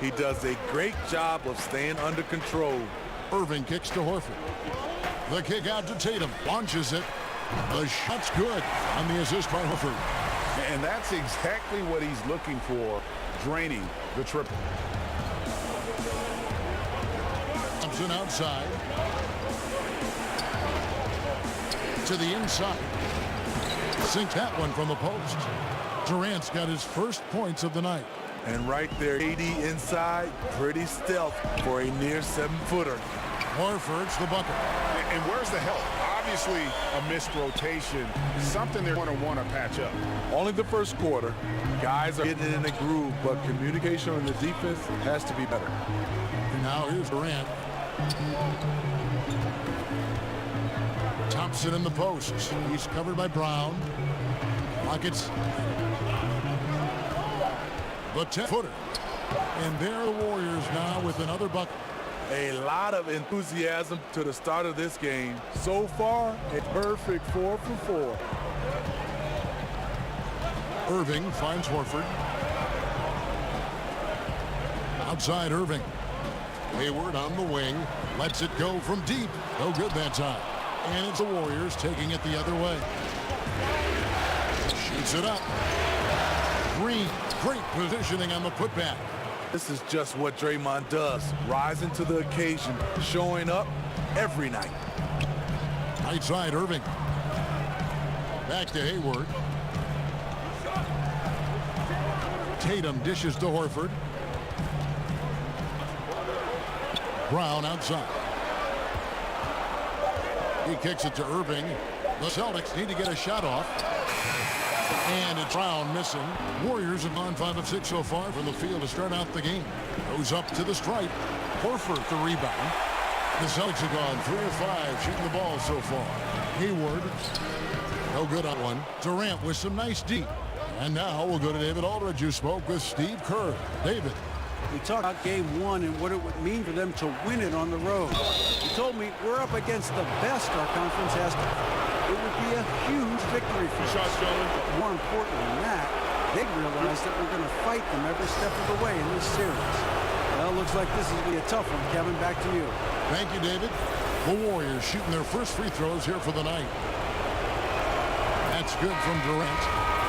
He does a great job of staying under control. Irving kicks to Horford. The kick out to Tatum. Launches it. The shot's good on the assist by Horford. And that's exactly what he's looking for, draining the triple. Thompson outside. To the inside. Sink that one from the post. Durant's got his first points of the night. And right there, AD inside, pretty stealth for a near 7-footer. Horford's the bucket. And where's the help? Obviously, a missed rotation, something they're going to want to patch up. Only the first quarter. Guys are getting in the groove, but communication on the defense has to be better. And now here's Durant. Thompson in the post. He's covered by Brown. Rockets. The 10-footer. And there are the Warriors now with another bucket. A lot of enthusiasm to the start of this game. So far, a perfect 4 for 4. Irving finds Horford. Outside Irving. Hayward on the wing. Lets it go from deep. No good that time. And it's the Warriors taking it the other way. Shoots it up. Green. Great positioning on the putback. This is just what Draymond does. Rising to the occasion. Showing up every night. Right side Irving. Back to Hayward. Tatum dishes to Horford. Brown outside. He kicks it to Irving. The Celtics need to get a shot off. And it's Brown missing. Warriors have gone 5 of 6 so far from the field to start out the game. Goes up to the stripe. Horford the rebound. The Celtics have gone 3 of 5 shooting the ball so far. Hayward. No good on one. Durant with some nice deep. And now we'll go to David Aldridge, who spoke with Steve Kerr. David. We talked about game 1 and what it would mean for them to win it on the road. He told me we're up against the best our conference has to. It would be a huge victory for us. But more important than that, they realize that we're going to fight them every step of the way in this series. Well, looks like this is going to be a tough one. Kevin, back to you. Thank you, David. The Warriors shooting their first free throws here for the night. That's good from Durant.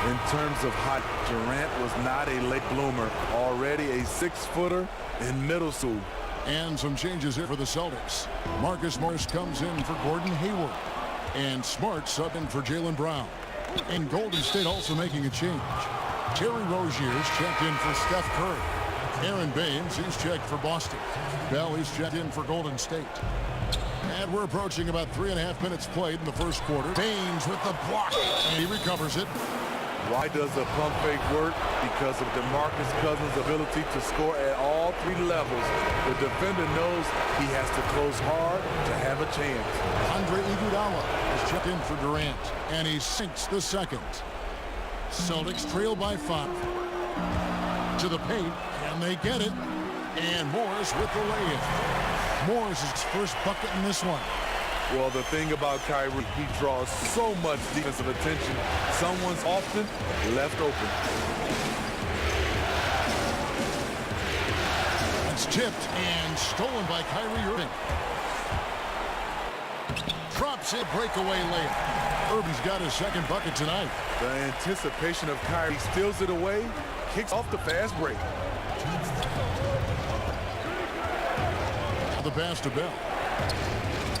In terms of height, Durant was not a late bloomer. Already a 6-footer in middle school. And some changes here for the Celtics. Marcus Morris comes in for Gordon Hayward. And Smart subbing for Jaylen Brown. And Golden State also making a change. Terry Rozier's checked in for Steph Curry. Aaron Baines, he's checked for Boston. Bell, he's checked in for Golden State. And we're approaching about 3.5 minutes played in the first quarter. Baines with the block. And he recovers it. Why does the pump fake work? Because of DeMarcus Cousins' ability to score at all 3 levels. The defender knows he has to close hard to have a chance. Andre Iguodala is checked in for Durant, and he sinks the second. Celtics trail by 5. To the paint, and they get it. And Morris with the lay-in. Morris's first bucket in this one. Well, the thing about Kyrie, he draws so much defensive attention. Someone's often left open. It's tipped and stolen by Kyrie Irving. Drops it, breakaway layup. Irving's got his second bucket tonight. The anticipation of Kyrie steals it away, kicks off the fast break. The pass to Bell.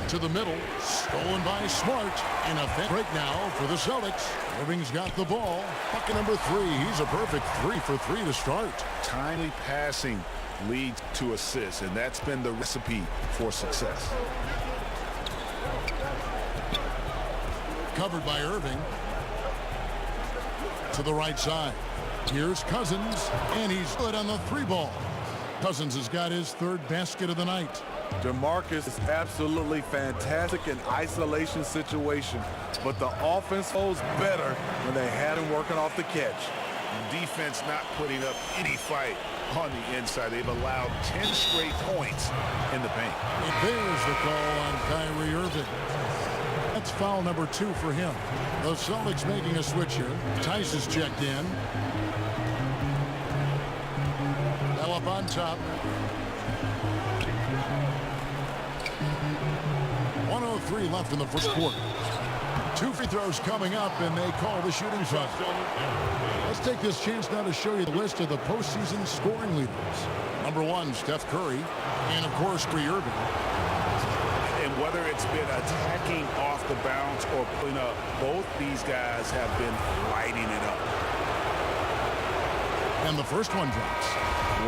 To the middle, stolen by Smart. And a fast break now for the Celtics. Irving's got the ball. Bucket number 3. He's a perfect 3 for 3 to start. Timely passing leads to assists, and that's been the recipe for success. Covered by Irving. To the right side. Here's Cousins, and he's good on the 3-ball. Cousins has got his 3rd basket of the night. DeMarcus is absolutely fantastic in isolation situation, but the offense holds better when they had him working off the catch. Defense not putting up any fight on the inside. They've allowed 10 straight points in the paint. And there's the call on Kyrie Irving. That's foul number 2 for him. The Celtics making a switch here. Tice is checked in. Now a up on top. 1:03 left in the first quarter. 2 free throws coming up, and they call the shooting foul. Let's take this chance now to show you the list of the postseason scoring leaders. Number 1, Steph Curry, and of course, Kyrie Irving. And whether it's been attacking off the bounce or putting up, both these guys have been lighting it up. And the first one drops.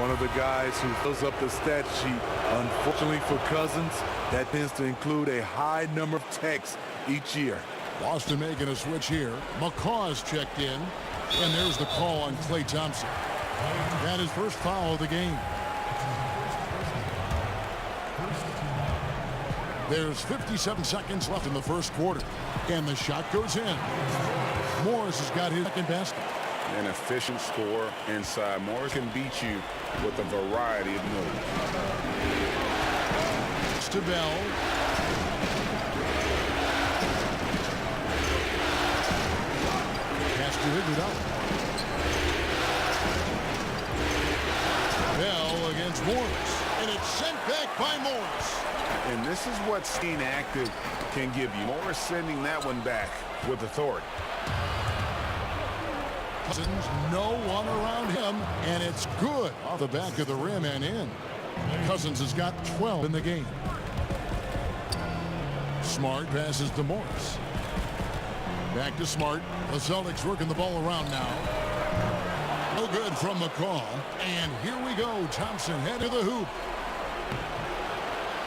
One of the guys who fills up the stat sheet. Unfortunately for Cousins, that tends to include a high number of techs each year. Boston making a switch here. McCaw's checked in, and there's the call on Klay Thompson. That is first foul of the game. There's 57 seconds left in the first quarter, and the shot goes in. Morris has got his second basket. An efficient score inside. Morris can beat you with a variety of moves. To Bell. Pass to Iguodala. Bell against Morris, and it's sent back by Morris. And this is what staying active can give you. Morris sending that one back with authority. Cousins, no one around him, and it's good off the back of the rim and in. Cousins has got 12 in the game. Smart passes to Morris. Back to Smart. The Celtics working the ball around now. No good from McCaw. And here we go. Thompson head to the hoop.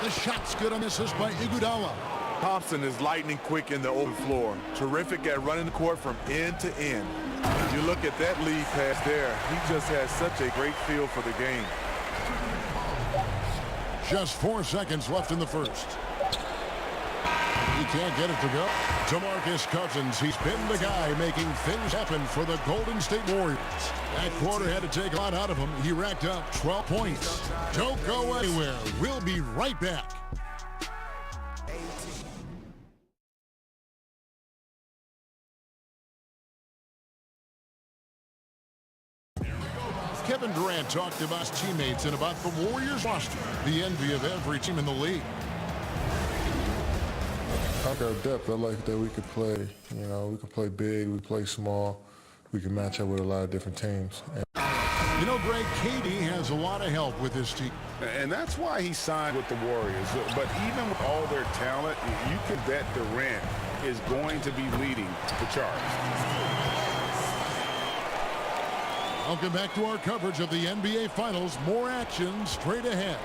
The shot's good on this assist by Iguodala. Thompson is lightning quick in the open floor. Terrific at running the court from end to end. You look at that lead pass there. He just has such a great feel for the game. Just 4 seconds left in the first. He can't get it to go. DeMarcus Cousins, he's been the guy making things happen for the Golden State Warriors. That quarter had to take a lot out of him. He racked up 12 points. Don't go anywhere. We'll be right back. Kevin Durant talked about his teammates and about the Warriors roster, the envy of every team in the league. I got depth. I like that we could play, you know, we can play big, we play small. We can match up with a lot of different teams. You know, Greg, KD has a lot of help with this team. And that's why he signed with the Warriors. But even with all their talent, you can bet Durant is going to be leading the charge. Welcome back to our coverage of the NBA Finals. More action straight ahead.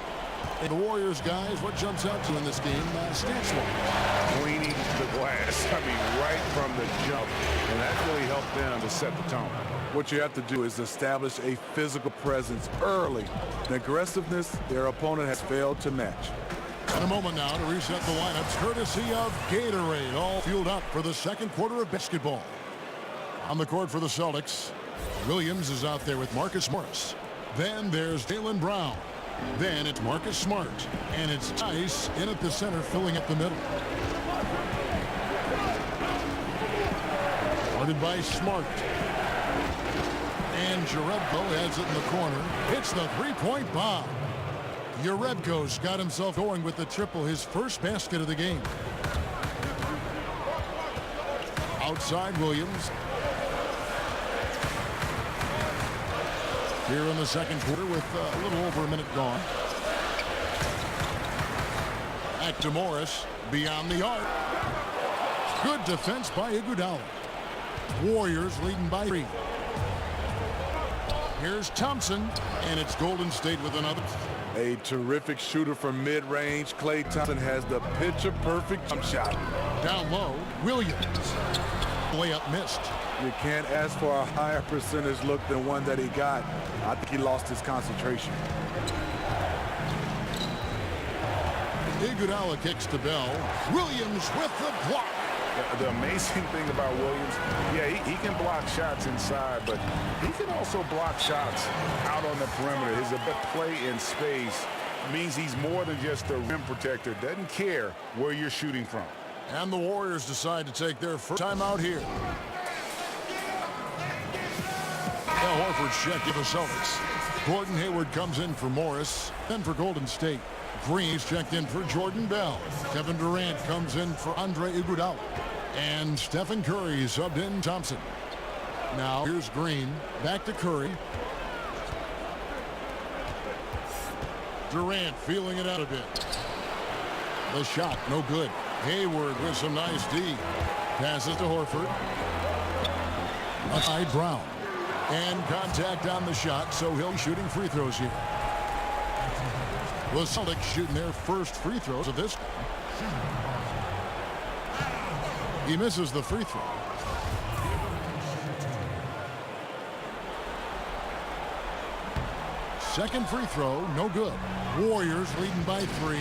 And the Warriors, guys, what jumps out to in this game? Stats-wise. Cleaning the glass, I mean, right from the jump. And that really helped them to set the tone. What you have to do is establish a physical presence early. The aggressiveness their opponent has failed to match. In a moment now to reset the lineups, courtesy of Gatorade, all fueled up for the second quarter of basketball. On the court for the Celtics, Williams is out there with Marcus Morris. Then there's Jaylen Brown. Then it's Marcus Smart. And it's Tice in at the center, filling up the middle. Guarded by Smart. And Jerebko has it in the corner. Hits the three-point bomb. Jerebko's got himself going with the triple, his first basket of the game. Outside Williams. Here in the second quarter with a little over a minute gone. Back to Morris, beyond the arc. Good defense by Iguodala. Warriors leading by 3. Here's Thompson, and it's Golden State with another. A terrific shooter from mid-range. Klay Thompson has the picture-perfect jump shot. Down low, Williams. Layup missed. You can't ask for a higher percentage look than one that he got. I think he lost his concentration. Iguodala kicks to Bell. Williams with the block. The amazing thing about Williams, yeah, he can block shots inside, but he can also block shots out on the perimeter. His play in space means he's more than just a rim protector. Doesn't care where you're shooting from. And the Warriors decide to take their first time out here. Al Horford's check to the Celtics. Gordon Hayward comes in for Morris. Then for Golden State, Green's checked in for Jordan Bell. Kevin Durant comes in for Andre Iguodala. And Stephen Curry subbed in Thompson. Now here's Green. Back to Curry. Durant feeling it out a bit. The shot, no good. Hayward with some nice D. Passes to Horford. Aside Brown. And contact on the shot, so he'll be shooting free throws here. The Celtics shooting their first free throws of this. He misses the free throw. Second free throw, no good. Warriors leading by 3.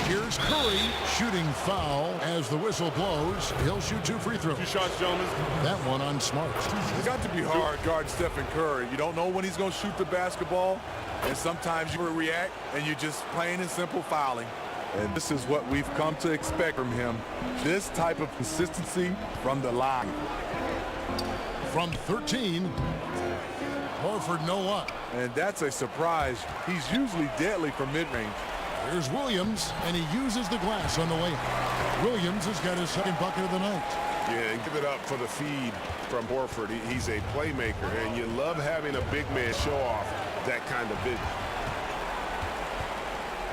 Here's Curry shooting foul as the whistle blows. He'll shoot 2 free throws. 2 shots, gentlemen. That one on Smart. It's got to be hard guarding Stephen Curry. You don't know when he's going to shoot the basketball, and sometimes you react, and you're just plain and simple fouling. And this is what we've come to expect from him. This type of consistency from the line. From 13, Horford no luck. And that's a surprise. He's usually deadly from mid-range. Here's Williams, and he uses the glass on the layup. Williams has got his second bucket of the night. Yeah, and give it up for the feed from Horford. He's a playmaker, and you love having a big man show off that kind of vision.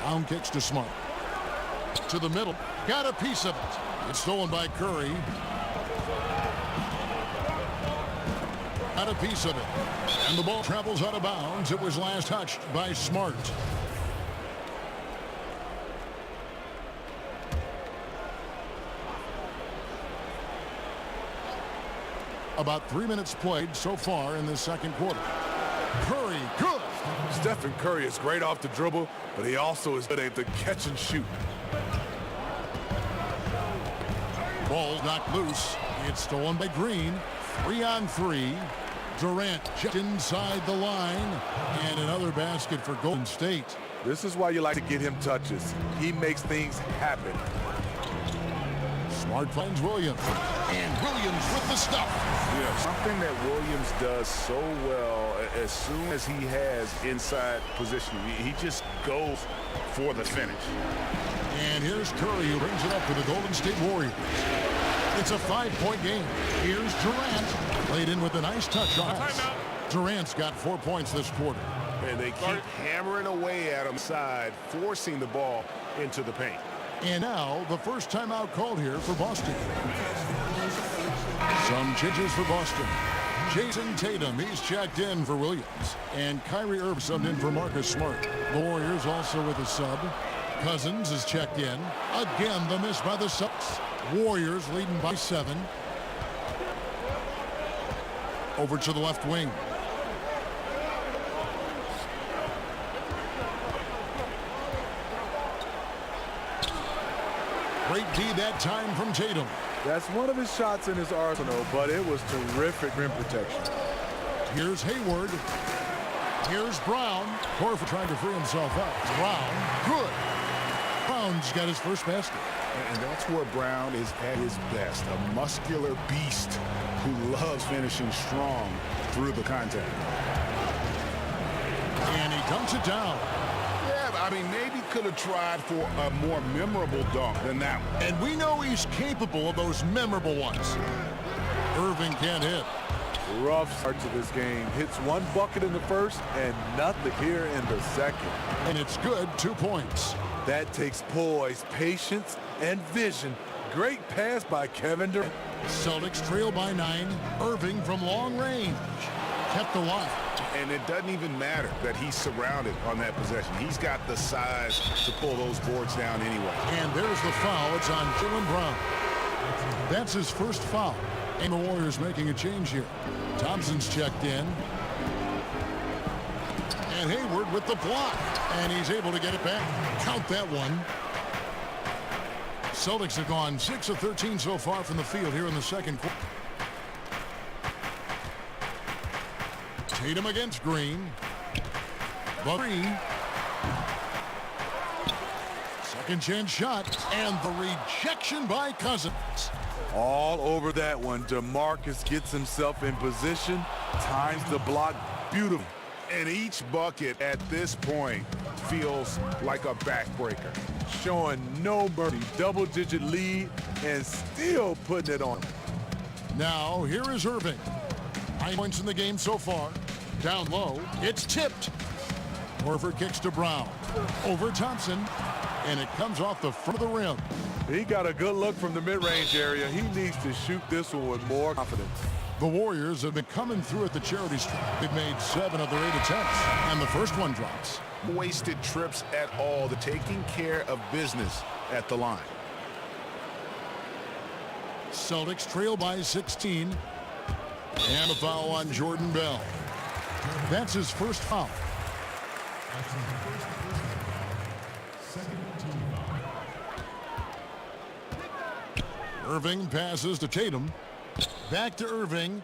Brown kicks to Smart. To the middle. Got a piece of it. It's stolen by Curry. Got a piece of it. And the ball travels out of bounds. It was last touched by Smart. About 3 minutes played so far in the second quarter. Curry, good. Stephen Curry is great off the dribble, but he also is good at the catch and shoot. Ball's knocked loose. It's stolen by Green. 3-on-3. Durant just inside the line. And another basket for Golden State. This is why you like to get him touches. He makes things happen. Smart finds Williams. And Williams with the stuff. Yeah, something that Williams does so well as soon as he has inside position. He just goes for the finish. And here's Curry who brings it up for the Golden State Warriors. It's a 5-point game. Here's Durant. Played in with a nice touch on it. Durant's got 4 points this quarter. And they keep hammering away at him side, forcing the ball into the paint. And now the first timeout called here for Boston. Some changes for Boston. Jason Tatum, he's checked in for Williams. And Kyrie Irving subbed in for Marcus Smart. The Warriors also with a sub. Cousins is checked in. Again, the miss by the Celtics. Warriors leading by 7. Over to the left wing. Great D that time from Tatum. That's one of his shots in his arsenal, but it was terrific rim protection. Here's Hayward. Here's Brown. Horford trying to free himself up. Brown, good. Brown's got his first basket. And that's where Brown is at his best. A muscular beast who loves finishing strong through the contact. And he dunks it down. Yeah, I mean, maybe could have tried for a more memorable dunk than that one. And we know he's capable of those memorable ones. Irving can't hit. Rough start to this game. Hits one bucket in the first and nothing here in the second. And it's good, 2 points. That takes poise, patience, and vision. Great pass by Kevin Durant. Celtics trail by 9. Irving from long range. Kept alive. And it doesn't even matter that he's surrounded on that possession. He's got the size to pull those boards down anyway. And there's the foul. It's on Jaylen Brown. That's his first foul. And the Warriors making a change here. Thompson's checked in. And Hayward with the block. And he's able to get it back. Count that one. Celtics have gone 6 of 13 so far from the field here in the second quarter. Tatum against Green. Green. Second chance shot. And the rejection by Cousins. All over that one. DeMarcus gets himself in position. Times the block beautifully. And each bucket at this point feels like a backbreaker. Showing no mercy, double-digit lead, and still putting it on. Now, here is Irving. 9 points in the game so far. Down low, it's tipped. Horford kicks to Brown. Over Thompson, and it comes off the front of the rim. He got a good look from the mid-range area. He needs to shoot this one with more confidence. The Warriors have been coming through at the charity stripe. They've made 7 of their 8 attempts, and the first one drops. Wasted trips at all. They're taking care of business at the line. Celtics trail by 16. And a foul on Jordan Bell. That's his first foul. Irving passes to Tatum. Back to Irving.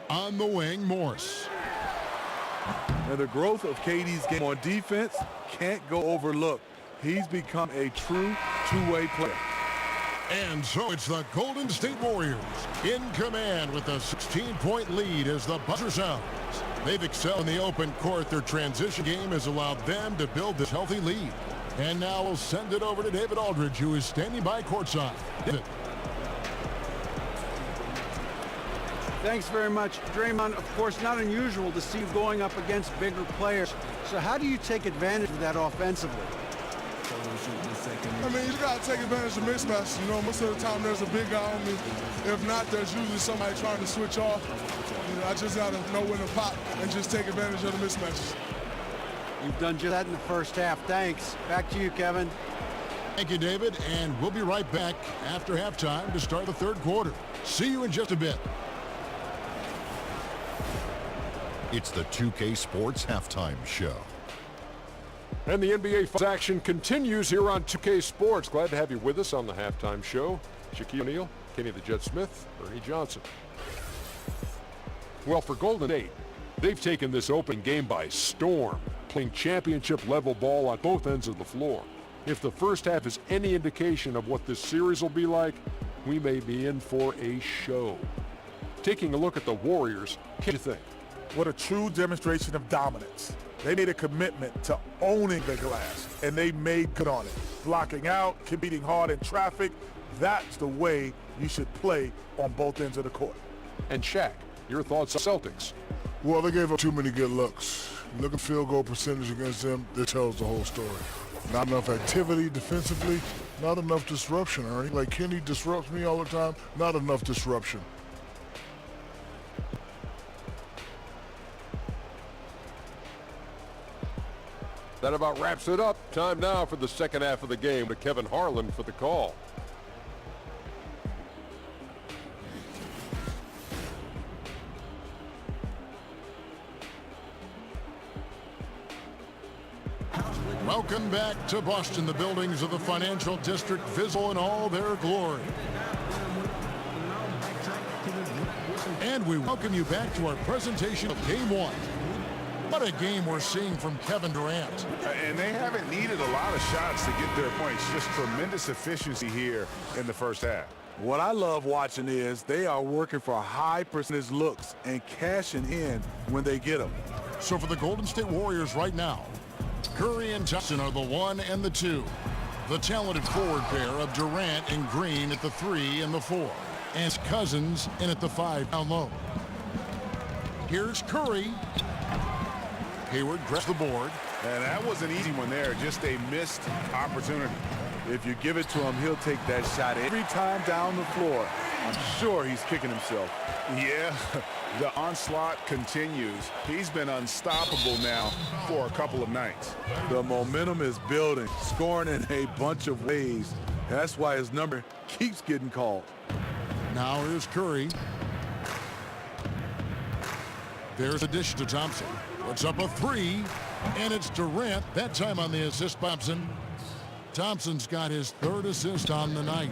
On the wing, Morris. And the growth of KD's game on defense can't go overlooked. He's become a true two-way player. And so it's the Golden State Warriors in command with a 16-point lead as the buzzer sounds. They've excelled in the open court. Their transition game has allowed them to build this healthy lead. And now we'll send it over to David Aldridge, who is standing by courtside. David. Thanks very much, Draymond. Of course, not unusual to see you going up against bigger players. So how do you take advantage of that offensively? I mean, you got to take advantage of mismatches. You know, most of the time there's a big guy on me. If not, there's usually somebody trying to switch off. You know, I just got to know when to pop and just take advantage of the mismatches. You've done just that in the first half. Thanks. Back to you, Kevin. Thank you, David. And we'll be right back after halftime to start the third quarter. See you in just a bit. It's the 2K Sports Halftime Show. And the NBA action continues here on 2K Sports. Glad to have you with us on the halftime show. Shaquille O'Neal, Kenny the Jet Smith, Ernie Johnson. Well, for Golden State, they've taken this opening game by storm, playing championship-level ball on both ends of the floor. If the first half is any indication of what this series will be like, we may be in for a show. Taking a look at the Warriors, what do you think? What a true demonstration of dominance. They made a commitment to owning the glass, and they made good on it. Blocking out, competing hard in traffic, that's the way you should play on both ends of the court. And Shaq, your thoughts on Celtics? Well, they gave up too many good looks. Look at field goal percentage against them. That tells the whole story. Not enough activity defensively, not enough disruption, Ernie. Like Kenny disrupts me all the time, not enough disruption. That about wraps it up. Time now for the second half of the game to Kevin Harlan for the call. Welcome back to Boston, the buildings of the financial district visible in all their glory. And we welcome you back to our presentation of Game 1. What a game we're seeing from Kevin Durant. And they haven't needed a lot of shots to get their points. Just tremendous efficiency here in the first half. What I love watching is they are working for high percentage looks and cashing in when they get them. So for the Golden State Warriors right now, Curry and Thompson are the 1 and the 2. The talented forward pair of Durant and Green at the 3 and the 4. And Cousins in at the 5 down low. Here's Curry. Hayward grabs the board. And that was an easy one there, just a missed opportunity. If you give it to him, he'll take that shot every time down the floor. I'm sure he's kicking himself. Yeah, the onslaught continues. He's been unstoppable now for a couple of nights. The momentum is building, scoring in a bunch of ways. That's why his number keeps getting called. Now here's Curry. There's a dish to Thompson. Puts up a 3, and it's Durant, that time on the assist, Thompson. Thompson's got his 3rd assist on the night.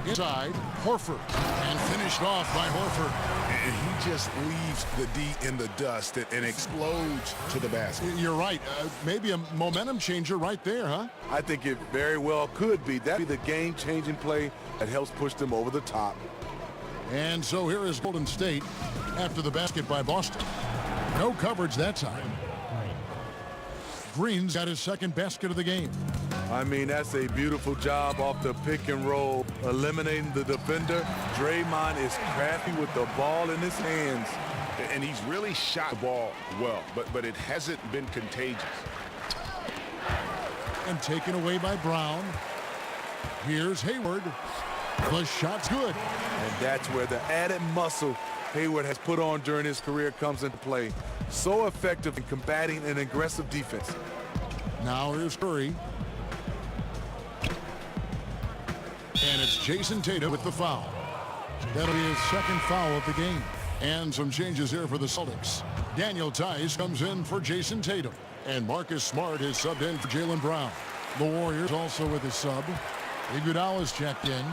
Inside, Horford, and finished off by Horford. And he just leaves the D in the dust and explodes to the basket. You're right. Maybe a momentum changer right there, huh? I think it very well could be. That'd be the game-changing play that helps push them over the top. And so here is Golden State after the basket by Boston. No coverage that time. Green's got his second basket of the game. I mean, that's a beautiful job off the pick and roll, eliminating the defender. Draymond is crafty with the ball in his hands. And he's really shot the ball well, but it hasn't been contagious. And taken away by Brown. Here's Hayward. The shot's good. And that's where the added muscle Hayward has put on during his career comes into play. So effective in combating an aggressive defense. Now here's Curry. And it's Jason Tatum with the foul. That'll be his second foul of the game. And some changes here for the Celtics. Daniel Tice comes in for Jason Tatum. And Marcus Smart is subbed in for Jaylen Brown. The Warriors also with his sub. Iguodala's checked in.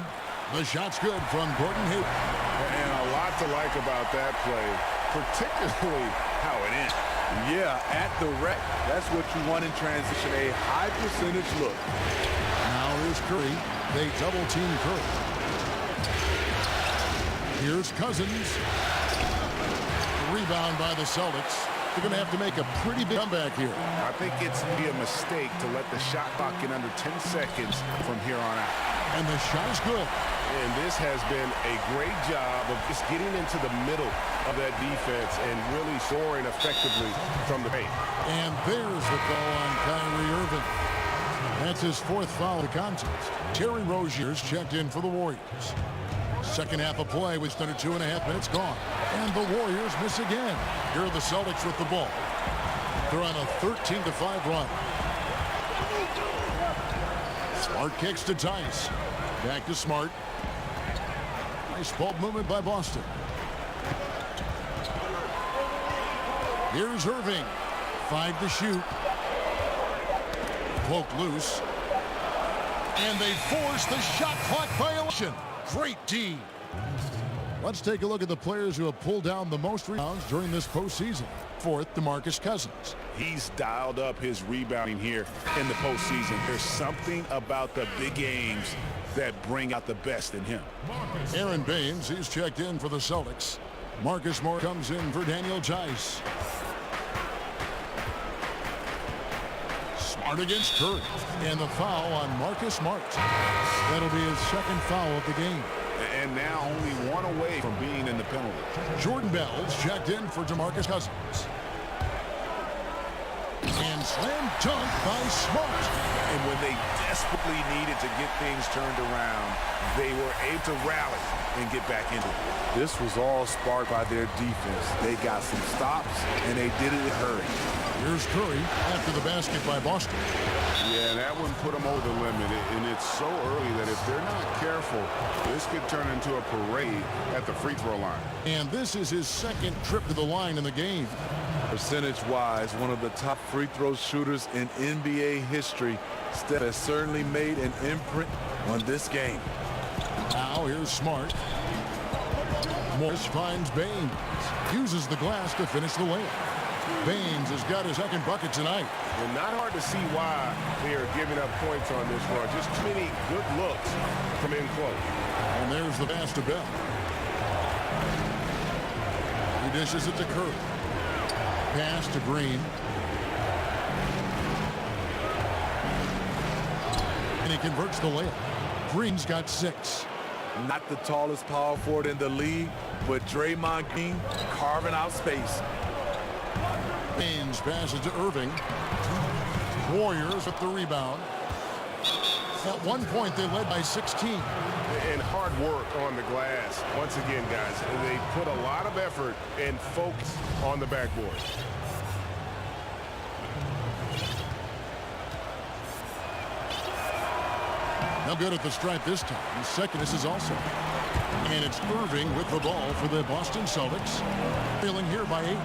The shot's good from Gordon Hayward. And a lot to like about that play, particularly how it ends. Yeah, at the rack. That's what you want in transition, a high percentage look. Now here's Curry. They double team Curry. Here's Cousins. Rebound by the Celtics. They're going to have to make a pretty big comeback here. I think it's be a mistake to let the shot clock get under 10 seconds from here on out. And the shot is good. And this has been a great job of just getting into the middle of that defense and really soaring effectively from the paint. And there's the call on Kyrie Irving. That's his fourth foul of the contest. Terry Rozier's checked in for the Warriors. Second half of play with under 2.5 minutes gone. And the Warriors miss again. Here are the Celtics with the ball. They're on a 13-5 run. Smart kicks to Tice. Back to Smart. Nice ball movement by Boston. Here's Irving. 5 to shoot. Poked loose. And they force the shot clock violation. Great D. Let's take a look at the players who have pulled down the most rebounds during this postseason. Fourth, DeMarcus Cousins. He's dialed up his rebounding here in the postseason. There's something about the big games that bring out the best in him. Aaron Baines, he's checked in for the Celtics. Marcus Moore comes in for Daniel Tice. Smart against Curry. And the foul on Marcus Smart. That'll be his second foul of the game. And now only one away from being in the penalty. Jordan Bell's checked in for DeMarcus Cousins. And slam dunk by Smart. And when they desperately needed to get things turned around, they were able to rally and get back into it. This was all sparked by their defense. They got some stops, and they did it in a hurry. Here's Curry after the basket by Boston. Yeah, that one put them over the limit, and it's so early that if they're not careful, this could turn into a parade at the free throw line. And this is his second trip to the line in the game. Percentage-wise, one of the top free throw shooters in NBA history. Steph has certainly made an imprint on this game. Now here's Smart. Morris finds Baines. Uses the glass to finish the layup. Baines has got his second bucket tonight. And not hard to see why they are giving up points on this run. Just too many good looks from in close. And there's the pass to Bell. He dishes it to Curry. Pass to Green. And he converts the layup. Green's got 6. Not the tallest power forward in the league, but Draymond Green carving out space. Baines passes to Irving. Warriors with the rebound. At one point, they led by 16. And hard work on the glass. Once again, guys, they put a lot of effort and focus on the backboard. Now good at the stripe this time. Second, this is also. And it's Irving with the ball for the Boston Celtics. Trailing here by 8.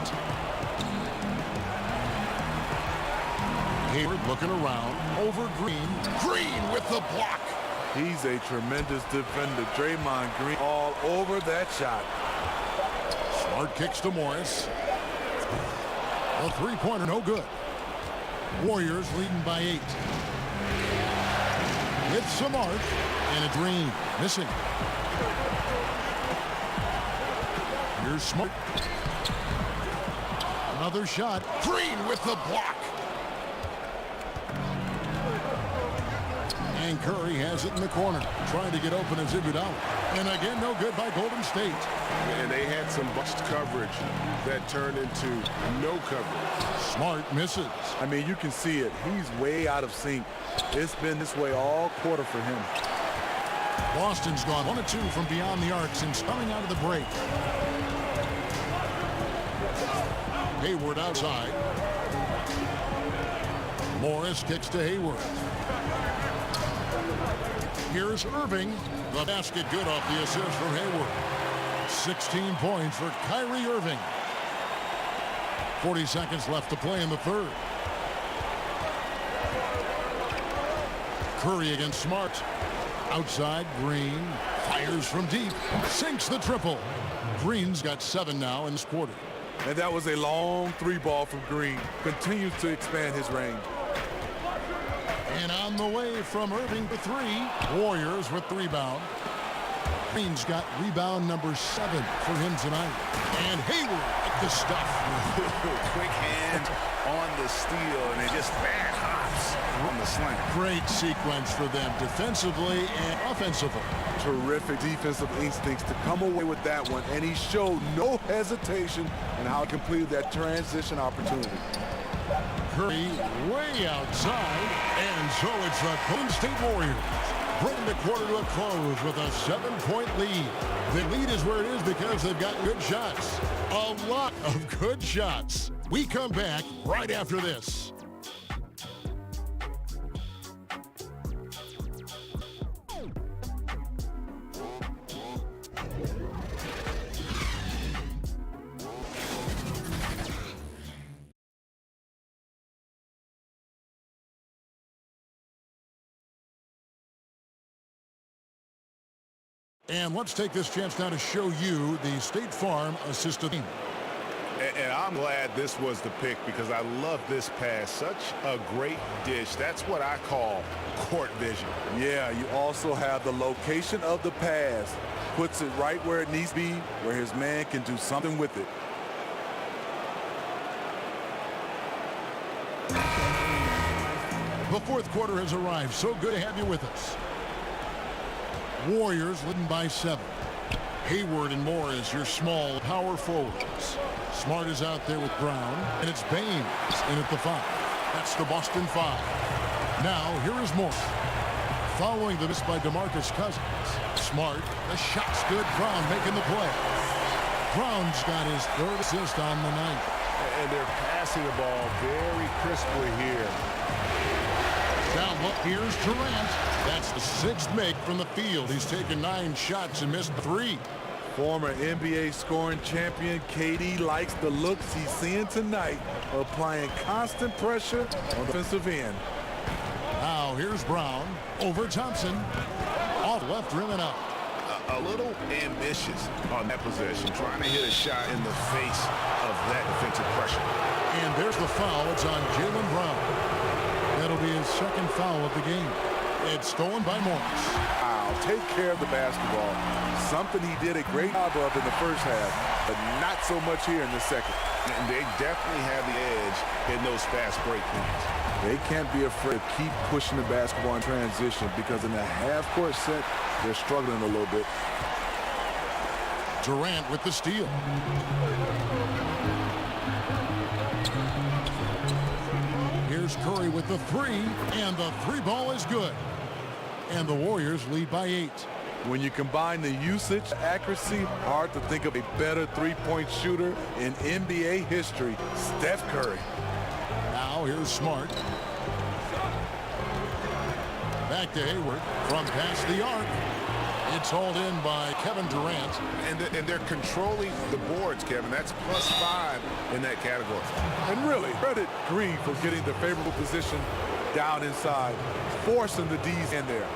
Hayward looking around. Over Green. Green with the block. He's a tremendous defender. Draymond Green all over that shot. Smart kicks to Morris. A three-pointer, no good. Warriors leading by 8. With Smart and a Green missing. Here's Smart. Another shot. Green with the block. And Curry has it in the corner, trying to get open as Iguodala. And again, no good by Golden State. And they had some bust coverage that turned into no coverage. Smart misses. I mean, you can see it. He's way out of sync. It's been this way all quarter for him. Boston's gone 1 of 2 from beyond the arc since coming out of the break. Hayward outside. Morris kicks to Hayward. Here's Irving. The basket good off the assist from Hayward. 16 points for Kyrie Irving. 40 seconds left to play in the third. Curry against Smart. Outside, Green fires from deep. Sinks the triple. Green's got 7 now in this quarter. And that was a long 3-ball from Green. Continues to expand his range. And on the way from Irving to 3. Warriors with the rebound. Green's got rebound number 7 for him tonight. And Hayward with the stuff. Quick hand on the steal, and it just bad hops on the slant. Great sequence for them defensively and offensively. Terrific defensive instincts to come away with that one, and he showed no hesitation in how he completed that transition opportunity. Curry way outside, and so it's the Golden State Warriors bringing the quarter to a close with a 7-point lead. The lead is where it is because they've got good shots. A lot of good shots. We come back right after this. And let's take this chance now to show you the State Farm assisted team. And I'm glad this was the pick because I love this pass. Such a great dish. That's what I call court vision. Yeah, you also have the location of the pass. Puts it right where it needs to be, where his man can do something with it. The fourth quarter has arrived. So good to have you with us. Warriors leading by 7. Hayward and Morris, your small power forwards. Smart is out there with Brown, and it's Baines in at the 5. That's the Boston 5. Now, here is Morris. Following the miss by DeMarcus Cousins. Smart, the shot's good. Brown making the play. Brown's got his 3rd assist on the night. And they're passing the ball very crisply here. Down look, here's Durant. That's the 6th make from the field. He's taken 9 shots and missed 3. Former NBA scoring champion KD likes the looks he's seeing tonight, applying constant pressure on the offensive end. Now here's Brown over Thompson. Off left rim and out. A little ambitious on that possession, trying to hit a shot in the face of that defensive pressure. And there's the foul. It's on Jaylen Brown. That'll be his 2nd foul of the game. It's stolen by Morris. Wow, take care of the basketball. Something he did a great job of in the first half, but not so much here in the second. And they definitely have the edge in those fast break points. They can't be afraid to keep pushing the basketball in transition because in the half-court set, they're struggling a little bit. Durant with the steal. Here's Curry with the 3, and the 3-ball is good. And the Warriors lead by 8. When you combine the usage, accuracy, hard to think of a better 3-point shooter in NBA history, Steph Curry. Now here's Smart. Back to Hayward from past the arc. It's hauled in by Kevin Durant. And they're controlling the boards, Kevin. That's +5 in that category. And really, credit Green for getting the favorable position down inside, forcing the D's in there.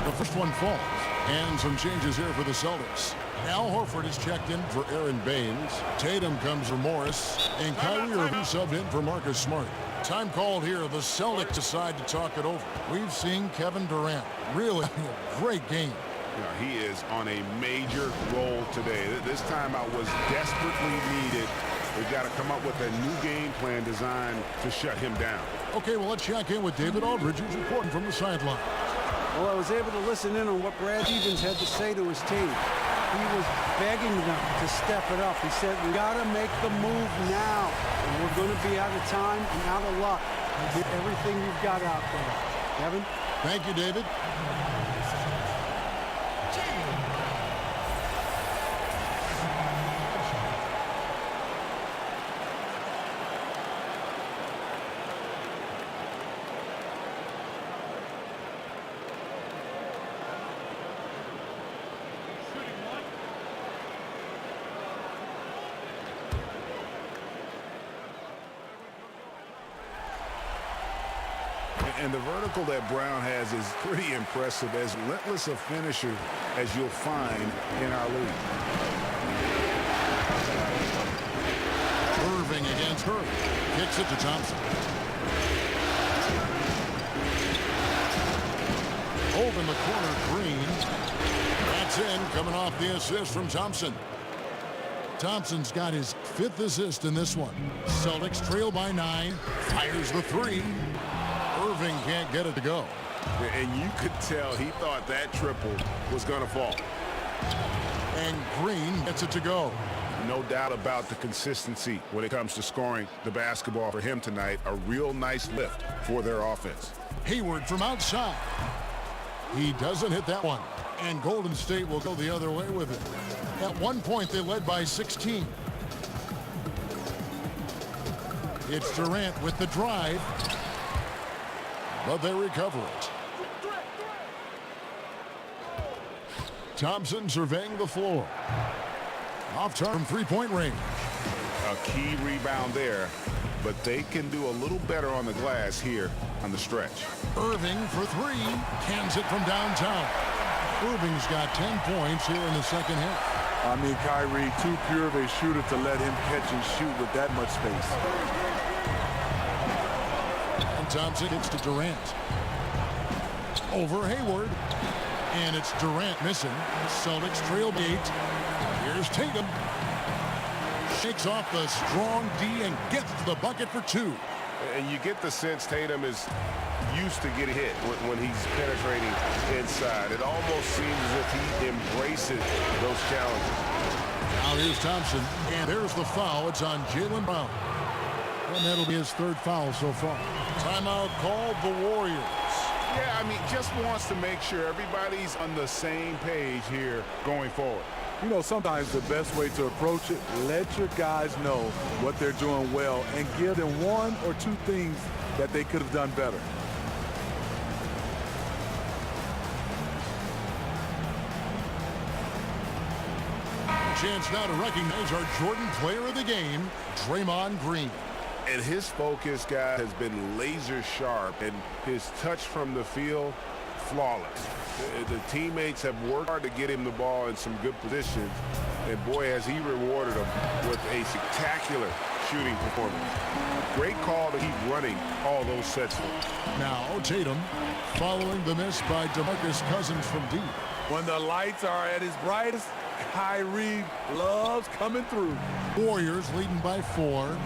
The first one falls. And some changes here for the Celtics. Al Horford is checked in for Aaron Baines. Tatum comes for Morris. And Kyrie Irving subbed in for Marcus Smart. Time called here. The Celtics decide to talk it over. We've seen Kevin Durant. Really a great game. Yeah, he is on a major role today. This timeout was desperately needed They've got to come up with a new game plan designed to shut him down. Okay, well, let's check in with David Aldridge, who's reporting from the sideline. Well, I was able to listen in on what Brad Stevens had to say to his team. He was begging them to step it up. He said, we got to make the move now. And we're going to be out of time and out of luck. You get everything you've got out there. Kevin? Thank you, David. And the vertical that Brown has is pretty impressive, as relentless a finisher as you'll find in our league. Irving against Hurd. Kicks it to Thompson. Over in the corner, Green. That's in, coming off the assist from Thompson. Thompson's got his 5th assist in this one. Celtics trail by 9. Fires the 3. Irving can't get it to go. And you could tell he thought that triple was going to fall. And Green gets it to go. No doubt about the consistency when it comes to scoring the basketball for him tonight. A real nice lift for their offense. Hayward from outside. He doesn't hit that one. And Golden State will go the other way with it. At one point, they led by 16. It's Durant with the drive. But they recover it. Thompson surveying the floor. Off turn, 3-point range. A key rebound there, but they can do a little better on the glass here on the stretch. Irving for 3. Cans it from downtown. Irving's got 10 points here in the second half. I mean, Kyrie, too pure of a shooter to let him catch and shoot with that much space. Thompson gets to Durant. Over Hayward. And it's Durant missing. Celtics trail 8. Here's Tatum. Shakes off the strong D and gets to the bucket for 2. And you get the sense Tatum is used to getting hit when he's penetrating inside. It almost seems as if he embraces those challenges. Now here's Thompson. And there's the foul. It's on Jaylen Brown. And that'll be his 3rd foul so far. Timeout called the Warriors. Yeah, I mean, just wants to make sure everybody's on the same page here going forward. You know, sometimes the best way to approach it, let your guys know what they're doing well and give them 1 or 2 things that they could have done better. A chance now to recognize our Jordan player of the game, Draymond Green. And his focus, guy, has been laser sharp, and his touch from the field, flawless. The teammates have worked hard to get him the ball in some good positions, and boy, has he rewarded them with a spectacular shooting performance. Great call to keep running all those sets for him. Now Tatum following the miss by DeMarcus Cousins from deep. When the lights are at its brightest, Kyrie loves coming through. Warriors leading by 4.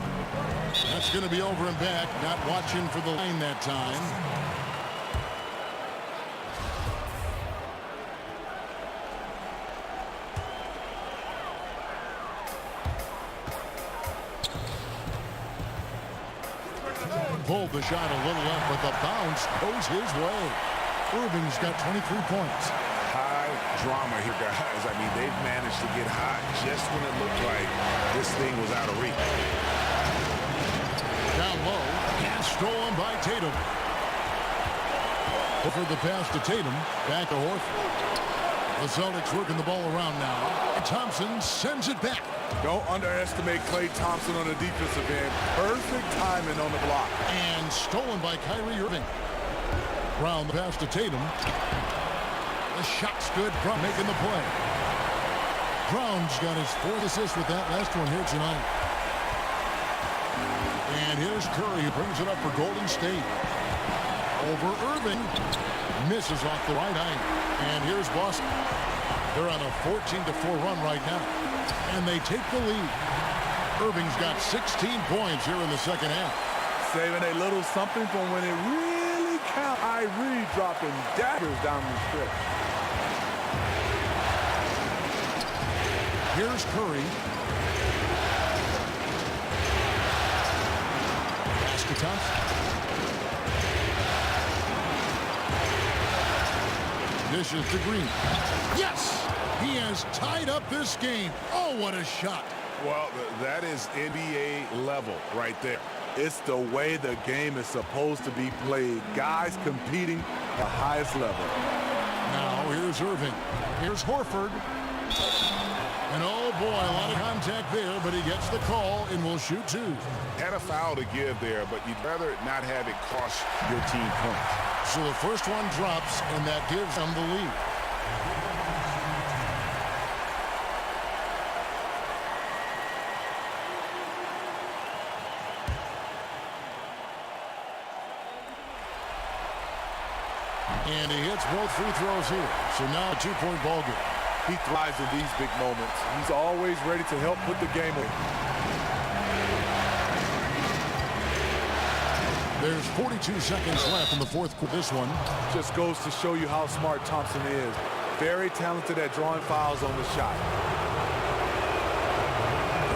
That's going to be over and back. Not watching for the line that time. Pulled the shot a little up, but the bounce goes his way. Irving's got 23 points. High drama here, guys. I mean, they've managed to get hot just when it looked like this thing was out of reach. Down low, and stolen by Tatum. For the pass to Tatum, back to Horford. The Celtics working the ball around now. Thompson sends it back. Don't underestimate Klay Thompson on the defensive end. Perfect timing on the block. And stolen by Kyrie Irving. Brown the pass to Tatum. The shot's good. Brown making the play. Brown's got his 4th assist with that last one here tonight. And here's Curry who brings it up for Golden State. Over Irving. Misses off the right eye. And here's Boston. They're on a 14-4 run right now. And they take the lead. Irving's got 16 points here in the second half. Saving a little something from when it really counts. Kyrie dropping daggers down the stretch. Here's Curry. Pass to Thompson. Dishes to Green. Yes! He has tied up this game. Oh, what a shot. Well, that is NBA level right there. It's the way the game is supposed to be played. Guys competing at the highest level. Now here's Irving. Here's Horford. And oh boy, a lot of contact there, but he gets the call and will shoot two. Had a foul to give there, but you'd rather not have it cost your team points. So the first one drops, and that gives them the lead. And he hits both free throws here. So now a two-point ball game. He thrives in these big moments. He's always ready to help put the game away. There's 42 seconds left in the fourth quarter. This one just goes to show you how smart Thompson is. Very talented at drawing fouls on the shot.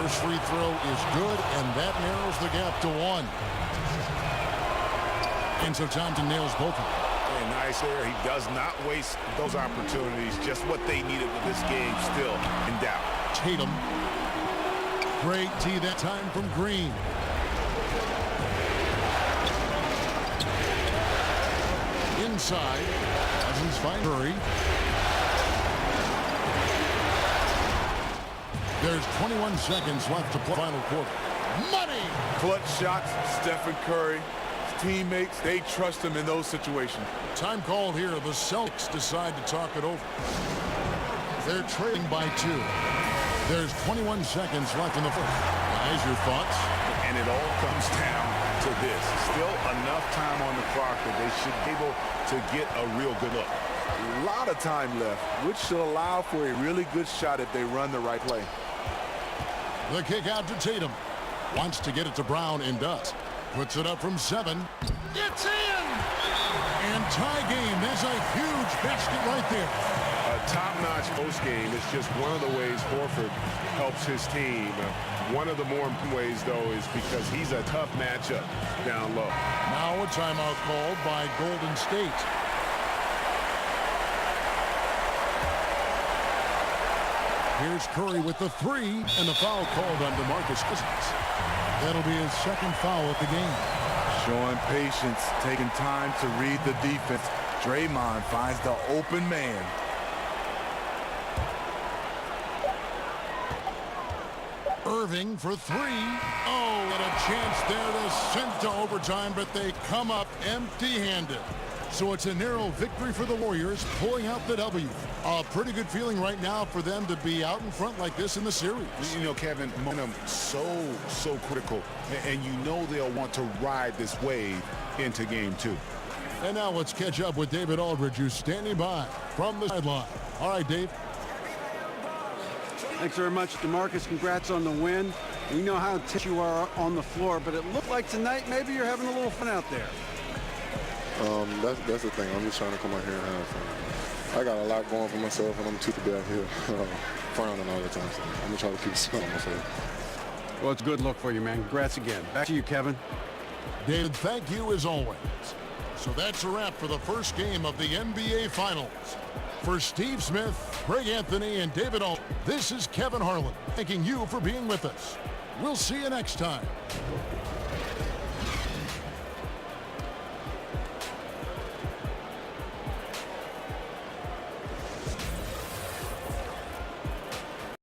First free throw is good, and that narrows the gap to one. And so Thompson nails both of them. Nice there. He does not waste those opportunities. Just what they needed with this game still in doubt. Tatum. Great tee that time from Green. Inside. Cousins find Curry. There's 21 seconds left to play final quarter. Money! Clutch shots, Stephen Curry. Teammates, they trust him in those situations. Time called here. The Celtics decide to talk it over. They're trailing by 2. There's 21 seconds left in the first. Guys, your thoughts? And it all comes down to this. Still enough time on the clock that they should be able to get a real good look. A lot of time left, which should allow for a really good shot if they run the right play. The kick out to Tatum. Wants to get it to Brown and does. Puts it up from 7. It's in! And tie game. There's a huge basket right there. A top-notch post game is just one of the ways Horford helps his team. One of the more important ways, though, is because he's a tough matchup down low. Now a timeout called by Golden State. Here's Curry with the 3, and the foul called on DeMarcus Cousins. That'll be his second foul of the game. Showing patience, taking time to read the defense. Draymond finds the open man. Irving for 3. Oh, and a chance there to send to overtime, but they come up empty-handed. So it's a narrow victory for the Warriors, pulling out the W. A pretty good feeling right now for them to be out in front like this in the series. You know, Kevin, momentum so critical, and you know they'll want to ride this wave into game 2. And now let's catch up with David Aldridge, who's standing by from the sideline. All right, Dave. Thanks very much, DeMarcus. Congrats on the win. We know how intense you are on the floor, but it looked like tonight maybe you're having a little fun out there. That's the thing. I'm just trying to come out here and have fun. I got a lot going for myself, and I'm too bad here frowning all the time. So I'm gonna try to keep a smile on my face. Well, it's a good look for you, man. Congrats again. Back to you, Kevin. David, thank you as always. So that's a wrap for the first game of the NBA Finals. For Steve Smith, Greg Anthony, and David Aldridge, this is Kevin Harlan, thanking you for being with us. We'll see you next time.